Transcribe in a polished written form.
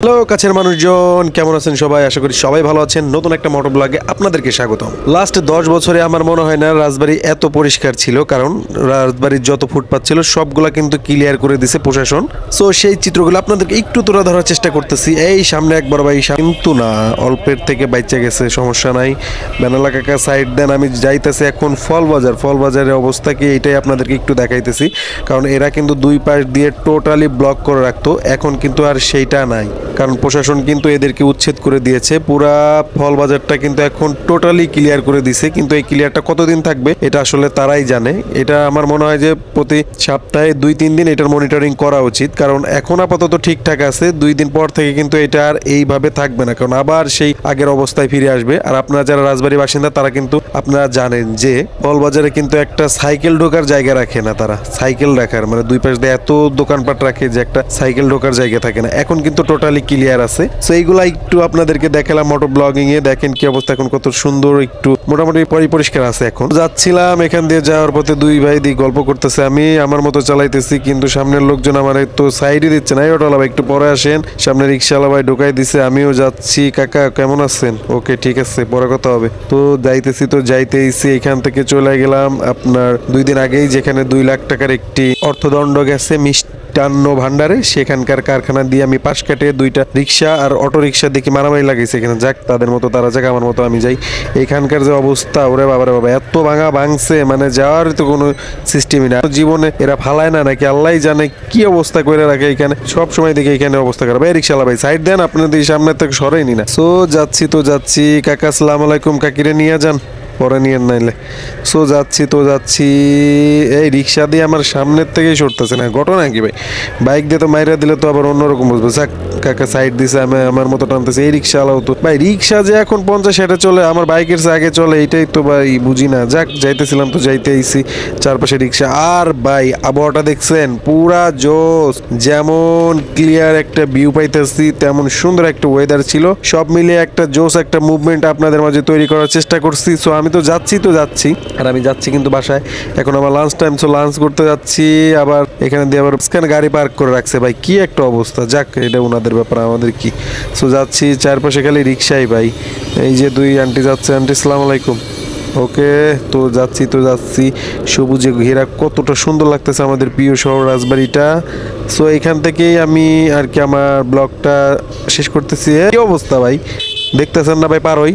Hello কাছের মানুষজন, কেমন আছেন সবাই? আশা করি সবাই ভালো আছেন। নতুন একটা মোটর ব্লগে আপনাদেরকে স্বাগতম। লাস্ট 10 বছরে আমার মনে হয় না রাজবাড়ী এত পরিষ্কার ছিল, কারণ রাজবাড়ির যত ফুটপাত ছিল সবগুলা কিন্তু ক্লিয়ার করে দিছে প্রশাসন। সো সেই চিত্রগুলো আপনাদেরকে একটু তুলে ধরার চেষ্টা করতেছি। এই সামনে একবার ভাই, কিন্তু না, অল্পের থেকে বাইচা গেছে, সমস্যা নাই। বেনালা কাকা সাইড দেন, আমি যাইতেছি এখন ফল বাজারের অবস্থা কি এইটাই আপনাদেরকে একটু দেখাইতেছি। কারণ এরা কিন্তু দুই পাশ দিয়ে টোটালি ব্লক করে রাখতো, এখন কিন্তু আর সেইটা নাই, কারণ প্রশাসন কিন্তু এদেরকে উচ্ছেদ করে দিয়েছে। পুরা ফল বাজারটা কিন্তু এখন টোটালি ক্লিয়ার করে দিছে, কিন্তু এই ক্লিয়ারটা কতদিন থাকবে এটা আসলে তারাই জানে। এটা আমার মনে হয় যে প্রতি সপ্তাহে 2-3 দিন এটার মনিটরিং করা উচিত, কারণ এখন আপাতত ঠিকঠাক আছে। 2 দিন পর থেকে কিন্তু এটা আর এইভাবে থাকবে না, কারণ আবার সেই আগের অবস্থায় ফিরে আসবে। আর আপনারা যারা রাজবাড়ী বাসিন্দা তারা কিন্তু আপনারা জানেন যে ফল বাজারে কিন্তু একটা সাইকেল ঢোকার জায়গা রাখে না তারা। সাইকেল রাখার মানে দুই পাশ দিয়ে এত দোকানপাট রাখে যে একটা সাইকেল ঢোকার জায়গা থাকে না। এখন কিন্তু টোটালি ক্লিয়ার আছে। সো এইগুলা একটু আপনাদেরকে দেখালাম মোটর ব্লগিং এ। দেখেন কি অবস্থা, এখন কত সুন্দর, একটু মোটামুটি পরিষ্কার আছে। এখন যাচ্ছিলাম, এখান দিয়ে যাওয়ার পথে দুই ভাই দিয়ে গল্প করতেছে, আমি আমার মতো চালাইতেছি, কিন্তু সামনের লোকজন আমার তো সাইডই দিচ্ছে না। এই অটোওয়ালা ভাই একটু পরে আসেন, সামনে রিক্সাওয়ালা ভাই ঢোকাই দিছে, আমিও যাচ্ছি। কাকা কেমন আছেন? ওকে ঠিক আছে, পরে কথা হবে। তো যাইতেইছি, এখান থেকে চলে গেলাম আপনার 2 দিন আগেই, যেখানে 2 লাখ টাকার একটি অর্থদণ্ড গেছে মিষ্টান্ন ভান্ডারে। সেখানকার কারখানা দিয়ে আমি পাশ কাটে 2টা রিক্সা আর অটো রিক্সা দেখি মারামারি লাগাইছে এখানে। যাক, তাদের মতো তারা যাক, আমার মতো আমি যাই। এখানকার যে অবস্থা, ওরে বাবারে বাবা, এত ভাঙছে, মানে যাওয়ার তো কোনো সিস্টেমই না। জীবনে এরা ফালায় না নাকি আল্লাহ জানে কি অবস্থা করে রাখে এখানে। সব সময় দেখি এখানে অবস্থা খারাপ। এই রিক্সাওয়ালা ভাই সাইড দেন, আপনাদের সামনে থেকে সরেই না। সো যাচ্ছি। কাকা আসসালামু আলাইকুম, কাকিরে নিয়ে যান, পরে নিয়ে নাইলে। সো যাচ্ছি। এই রিক্সা দিয়ে আমার সামনের থেকেই সরতেছে না, ঘটনা কি ভাই? বাইক দিয়ে তো মাইরা দিলে তো আবার অন্যরকম বুঝবো। যাক, কাকা সাইড দিছে, আমি আমার মতো টানতেছে। এই রিক্সাওয়ালাও তো ভাই, রিক্সা যে এখন 50-60 চলে, আমার বাইকের চেয়ে আগে চলে, এটাই তো ভাই বুঝি না। যাক, যাইতেছিলাম তো যাইতেইছি, চারপাশে রিক্সা। আর ভাই আবহাওয়াটা দেখছেন, পুরা জোস। যেমন ক্লিয়ার একটা ভিউ পাইতেছি, তেমন সুন্দর একটা ওয়েদার ছিল। সব মিলিয়ে একটা জোস, একটা মুভমেন্ট আপনাদের মাঝে তৈরি করার চেষ্টা করছি। সো আমি তো যাচ্ছি, আর আমি যাচ্ছি কিন্তু বাসায়। এখন আমার লাঞ্চ টাইম, সো লাঞ্চ করতে যাচ্ছি। আবার এখানে দিয়ে আবার গাড়ি পার্ক করে রাখছে, ভাই কি একটা অবস্থা। যাক, এটা ওনাদের ব্যাপার, আমাদের কি। সো যাচ্ছি, চারপাশে খালি রিক্সাই ভাই। এই যে 2 আন্টি যাচ্ছে। আন্টি আসসালামু আলাইকুম। ওকে, তো যাচ্ছি। সবুজে ঘেরা কতটা সুন্দর লাগতেছে আমাদের প্রিয় শহর রাজবাড়িটা। সো এখান থেকেই আমি আর কি আমার ব্লগটা শেষ করতেছি। এই অবস্থা ভাই, দেখতেছেন না ভাই, পার হই।